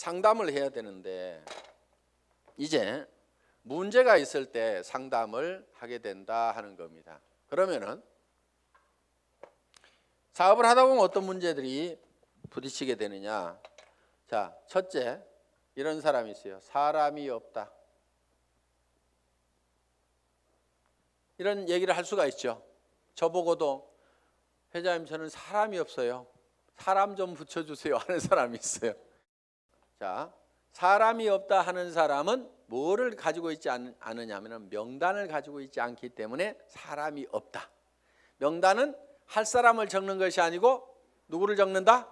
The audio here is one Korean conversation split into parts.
상담을 해야 되는데 이제 문제가 있을 때 상담을 하게 된다 하는 겁니다. 그러면은 사업을 하다 보면 어떤 문제들이 부딪히게 되느냐. 자, 첫째, 이런 사람이 있어요. 사람이 없다. 이런 얘기를 할 수가 있죠. 저보고도 회장님 저는 사람이 없어요. 사람 좀 붙여주세요 하는 사람이 있어요. 자, 사람이 없다 하는 사람은 뭐를 가지고 있지 않느냐 하면 명단을 가지고 있지 않기 때문에 사람이 없다. 명단은 할 사람을 적는 것이 아니고 누구를 적는다?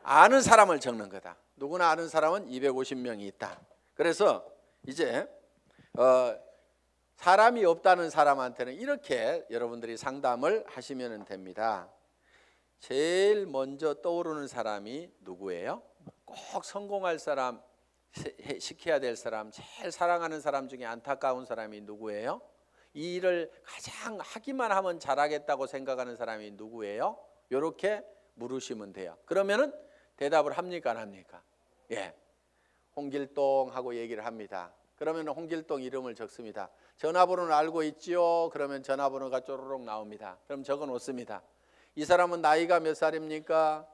아는 사람을 적는 거다. 누구나 아는 사람은 250명이 있다. 그래서 이제 사람이 없다는 사람한테는 이렇게 여러분들이 상담을 하시면 됩니다. 제일 먼저 떠오르는 사람이 누구예요? 꼭 성공할 사람, 시켜야 될 사람, 제일 사랑하는 사람 중에 안타까운 사람이 누구예요? 이 일을 가장 하기만 하면 잘하겠다고 생각하는 사람이 누구예요? 이렇게 물으시면 돼요. 그러면은 대답을 합니까 안 합니까? 예, 홍길동 하고 얘기를 합니다. 그러면 홍길동 이름을 적습니다. 전화번호는 알고 있지요? 그러면 전화번호가 쪼르륵 나옵니다. 그럼 적어 놓습니다. 이 사람은 나이가 몇 살입니까?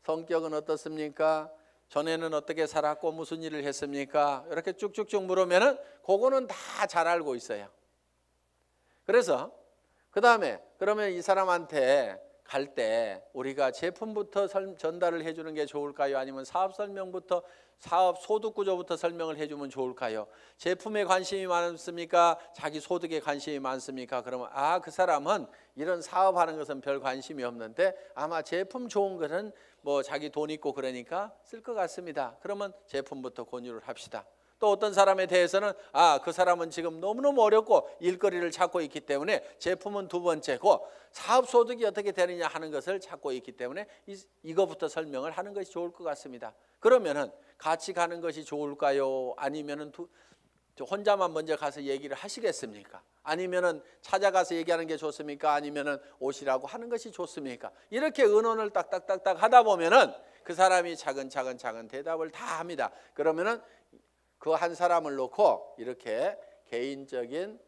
성격은 어떻습니까? 전에는 어떻게 살았고 무슨 일을 했습니까? 이렇게 쭉쭉쭉 물으면은 그거는 다 잘 알고 있어요. 그래서 그 다음에 그러면 이 사람한테 갈 때 우리가 제품부터 전달을 해주는 게 좋을까요? 아니면 사업 설명부터 사업 소득 구조부터 설명을 해주면 좋을까요? 제품에 관심이 많습니까? 자기 소득에 관심이 많습니까? 그러면 그 사람은 이런 사업하는 것은 별 관심이 없는데 아마 제품 좋은 것은 뭐 자기 돈 있고 그러니까 쓸 것 같습니다. 그러면 제품부터 권유를 합시다. 또 어떤 사람에 대해서는 그 사람은 지금 너무너무 어렵고 일거리를 찾고 있기 때문에 제품은 두 번째고 사업 소득이 어떻게 되느냐 하는 것을 찾고 있기 때문에 이거부터 설명을 하는 것이 좋을 것 같습니다. 그러면은 같이 가는 것이 좋을까요? 아니면은 혼자만 먼저 가서 얘기를 하시겠습니까? 아니면은 찾아가서 얘기하는 게 좋습니까? 아니면은 오시라고 하는 것이 좋습니까? 이렇게 의논을 딱딱딱딱 하다 보면은 그 사람이 차근차근 대답을 다 합니다. 그러면은 그 한 사람을 놓고 이렇게 개인적인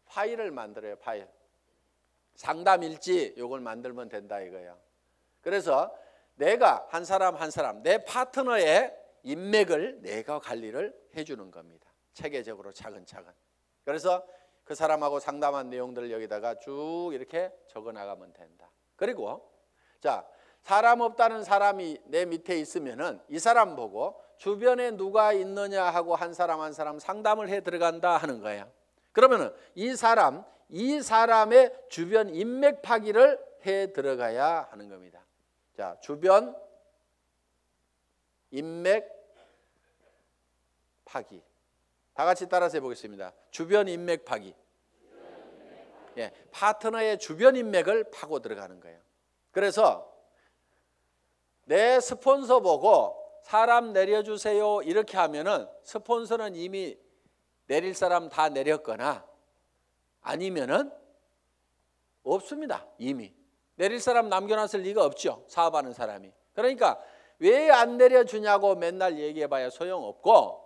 파일을 만들어요. 파일. 상담일지 요걸 만들면 된다 이거예요. 그래서 내가 한 사람 내 파트너의 인맥을 내가 관리를 해주는 겁니다. 체계적으로 차근차근. 그래서 그 사람하고 상담한 내용들을 여기다가 쭉 이렇게 적어 나가면 된다. 그리고 자, 사람 없다는 사람이 내 밑에 있으면은 이 사람 보고 주변에 누가 있느냐 하고 한 사람 상담을 해 들어간다 하는 거예요. 그러면은 이 사람의 주변 인맥 파기를 해 들어가야 하는 겁니다. 자, 주변 인맥 파기. 다 같이 따라서 해보겠습니다. 주변 인맥 파기. 예, 파트너의 주변 인맥을 파고 들어가는 거예요. 그래서 내 스폰서 보고 사람 내려주세요 이렇게 하면은 스폰서는 이미 내릴 사람 다 내렸거나 아니면은 없습니다. 이미 내릴 사람 남겨놨을 리가 없죠. 사업하는 사람이. 그러니까 왜 안 내려주냐고 맨날 얘기해봐야 소용없고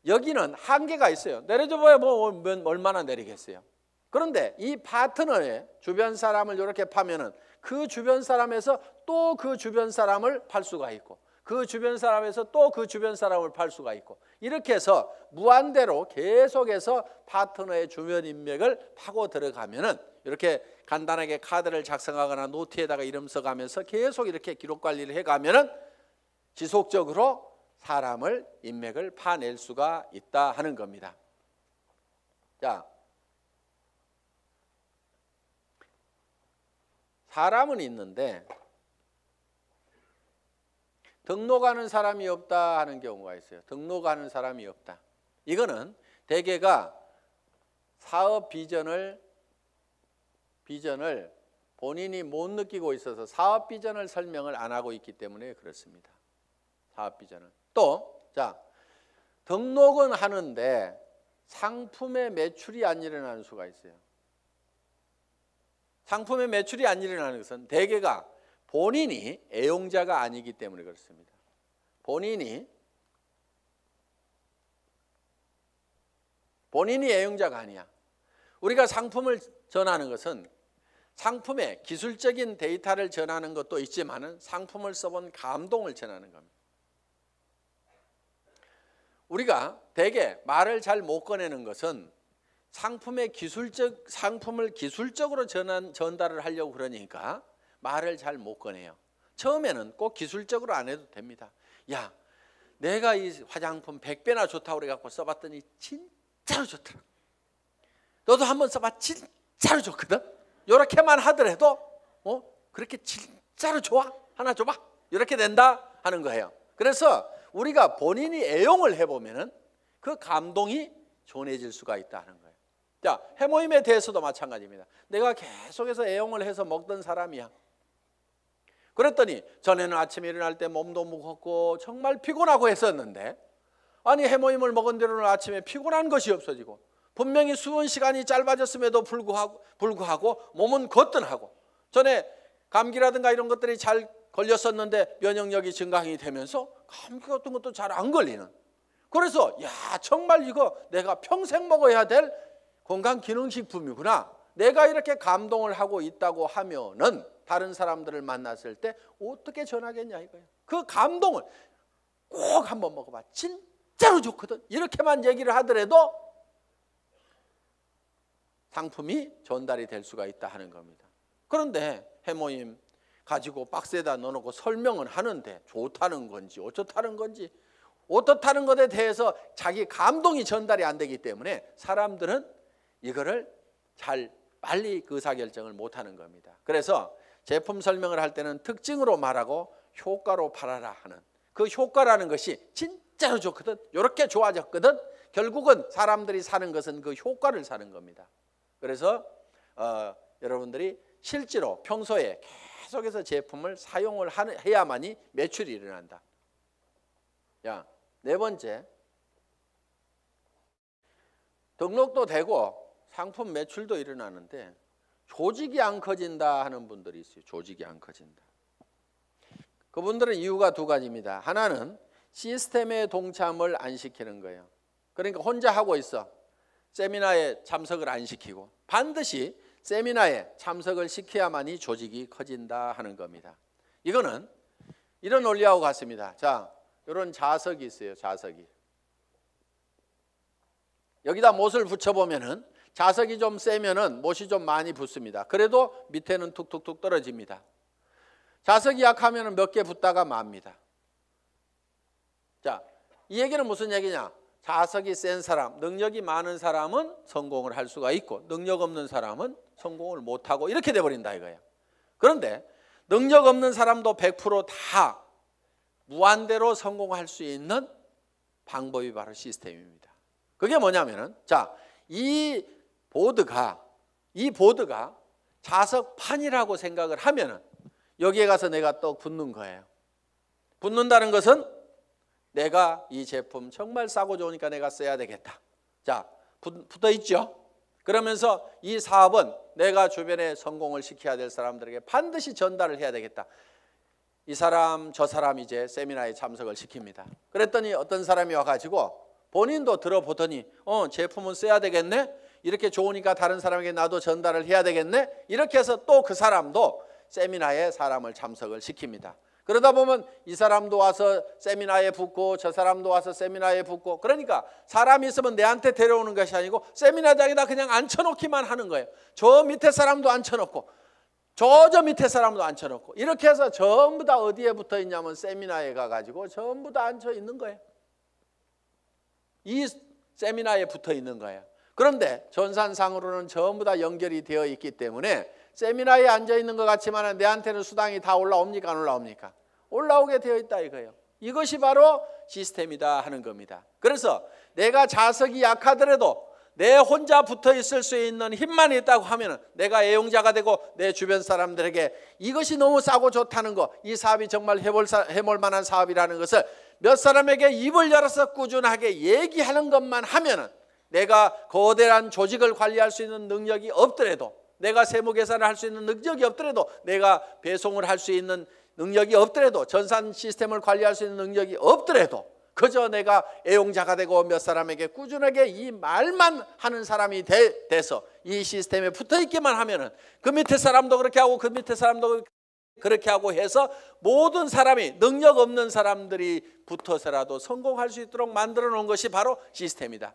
여기는 한계가 있어요. 내려줘봐야 뭐 얼마나 내리겠어요. 그런데 이 파트너의 주변 사람을 이렇게 파면은 그 주변 사람에서 또 그 주변 사람을 팔 수가 있고 그 주변 사람에서 또 그 주변 사람을 팔 수가 있고 이렇게 해서 무한대로 계속해서 파트너의 주변 인맥을 파고 들어가면은 이렇게 간단하게 카드를 작성하거나 노트에다가 이름 써가면서 계속 이렇게 기록 관리를 해가면은 지속적으로 사람을 인맥을 파낼 수가 있다 하는 겁니다. 자, 사람은 있는데 등록하는 사람이 없다 하는 경우가 있어요. 등록하는 사람이 없다. 이거는 대개가 사업 비전을 본인이 못 느끼고 있어서 사업 비전을 설명을 안 하고 있기 때문에 그렇습니다. 사업 비전을. 또, 자, 등록은 하는데 상품의 매출이 안 일어나는 수가 있어요. 상품의 매출이 안 일어나는 것은 대개가 본인이 애용자가 아니기 때문에 그렇습니다. 본인이 본인이 애용자가 아니야. 우리가 상품을 전하는 것은 상품의 기술적인 데이터를 전하는 것도 있지만은 상품을 써본 감동을 전하는 겁니다. 우리가 대개 말을 잘 못 꺼내는 것은 상품을 기술적으로 전달을 하려고 그러니까 말을 잘 못 꺼내요. 처음에는 꼭 기술적으로 안 해도 됩니다. 야, 내가 이 화장품 100배나 좋다고 그래갖고 써봤더니 진짜로 좋더라. 너도 한번 써봐. 진짜로 좋거든. 이렇게만 하더라도 그렇게 진짜로 좋아? 하나 줘봐. 이렇게 된다 하는 거예요. 그래서 우리가 본인이 애용을 해보면은 그 감동이 전해질 수가 있다는 거예요. 자, 해모임에 대해서도 마찬가지입니다. 내가 계속해서 애용을 해서 먹던 사람이야. 그랬더니 전에는 아침에 일어날 때 몸도 무겁고 정말 피곤하고 했었는데, 아니 해모임을 먹은 뒤로는 아침에 피곤한 것이 없어지고 분명히 수분 시간이 짧아졌음에도 불구하고 몸은 거뜬하고, 전에 감기라든가 이런 것들이 잘 걸렸었는데 면역력이 증강이 되면서 감기 같은 것도 잘 안 걸리는, 그래서 야, 정말 이거 내가 평생 먹어야 될 건강기능식품이구나. 내가 이렇게 감동을 하고 있다고 하면은 다른 사람들을 만났을 때 어떻게 전하겠냐 이거예요. 그 감동을 꼭 한번 먹어봐. 진짜로 좋거든. 이렇게만 얘기를 하더라도 상품이 전달이 될 수가 있다 하는 겁니다. 그런데 해모임 가지고 박스에다 넣어놓고 설명은 하는데 좋다는 건지 어떻다는 건지, 어떻다는 것에 대해서 자기 감동이 전달이 안 되기 때문에 사람들은 이거를 잘 빨리 그 의사결정을 못하는 겁니다. 그래서 제품 설명을 할 때는 특징으로 말하고 효과로 팔아라 하는, 그 효과라는 것이 진짜로 좋거든, 이렇게 좋아졌거든, 결국은 사람들이 사는 것은 그 효과를 사는 겁니다. 그래서 여러분들이 실제로 평소에 계속해서 제품을 사용을 해야만이 매출이 일어난다. 야, 네 번째, 등록도 되고 상품 매출도 일어나는데 조직이 안 커진다 하는 분들이 있어요. 조직이 안 커진다. 그분들은 이유가 두 가지입니다. 하나는 시스템의 동참을 안 시키는 거예요. 그러니까 혼자 하고 있어. 세미나에 참석을 안 시키고, 반드시 세미나에 참석을 시켜야만이 조직이 커진다 하는 겁니다. 이거는 이런 원리하고 같습니다. 자, 이런 자석이 있어요. 자석이. 여기다 못을 붙여보면은 자석이 좀 세면은 못이 좀 많이 붙습니다. 그래도 밑에는 툭툭툭 떨어집니다. 자석이 약하면은 몇 개 붙다가 맙니다. 자, 이 얘기는 무슨 얘기냐? 자석이 센 사람, 능력이 많은 사람은 성공을 할 수가 있고 능력 없는 사람은 성공을 못하고 이렇게 돼버린다 이거예요. 그런데 능력 없는 사람도 100% 다 무한대로 성공할 수 있는 방법이 바로 시스템입니다. 그게 뭐냐면은, 자, 이 보드가 자석판이라고 생각을 하면은 여기에 가서 내가 또 붙는 거예요. 붙는다는 것은 내가 이 제품 정말 싸고 좋으니까 내가 써야 되겠다. 자, 붙어 있죠. 그러면서 이 사업은 내가 주변에 성공을 시켜야 될 사람들에게 반드시 전달을 해야 되겠다. 이 사람 저 사람 이제 세미나에 참석을 시킵니다. 그랬더니 어떤 사람이 와가지고 본인도 들어보더니 제품은 써야 되겠네, 이렇게 좋으니까 다른 사람에게 나도 전달을 해야 되겠네, 이렇게 해서 또 그 사람도 세미나에 사람을 참석을 시킵니다. 그러다 보면 이 사람도 와서 세미나에 붙고 저 사람도 와서 세미나에 붙고, 그러니까 사람이 있으면 내한테 데려오는 것이 아니고 세미나장에다 그냥 앉혀놓기만 하는 거예요. 저 밑에 사람도 앉혀놓고 저 밑에 사람도 앉혀놓고, 이렇게 해서 전부 다 어디에 붙어 있냐면 세미나에 가가지고 전부 다 앉혀 있는 거예요. 이 세미나에 붙어 있는 거예요. 그런데 전산상으로는 전부 다 연결이 되어 있기 때문에 세미나에 앉아 있는 것 같지만 내한테는 수당이 다 올라옵니까? 안 올라옵니까? 올라오게 되어 있다 이거예요. 이것이 바로 시스템이다 하는 겁니다. 그래서 내가 자석이 약하더라도 내 혼자 붙어 있을 수 있는 힘만 있다고 하면 내가 애용자가 되고 내 주변 사람들에게 이것이 너무 싸고 좋다는 거, 이 사업이 정말 해볼 만한 사업이라는 것을 몇 사람에게 입을 열어서 꾸준하게 얘기하는 것만 하면은, 내가 거대한 조직을 관리할 수 있는 능력이 없더라도, 내가 세무 계산을 할 수 있는 능력이 없더라도, 내가 배송을 할 수 있는 능력이 없더라도, 전산 시스템을 관리할 수 있는 능력이 없더라도, 그저 내가 애용자가 되고 몇 사람에게 꾸준하게 이 말만 하는 사람이 돼서 이 시스템에 붙어 있기만 하면은 그 밑에 사람도 그렇게 하고 그 밑에 사람도 그렇게 하고 해서 모든 사람이 능력 없는 사람들이 붙어서라도 성공할 수 있도록 만들어 놓은 것이 바로 시스템이다.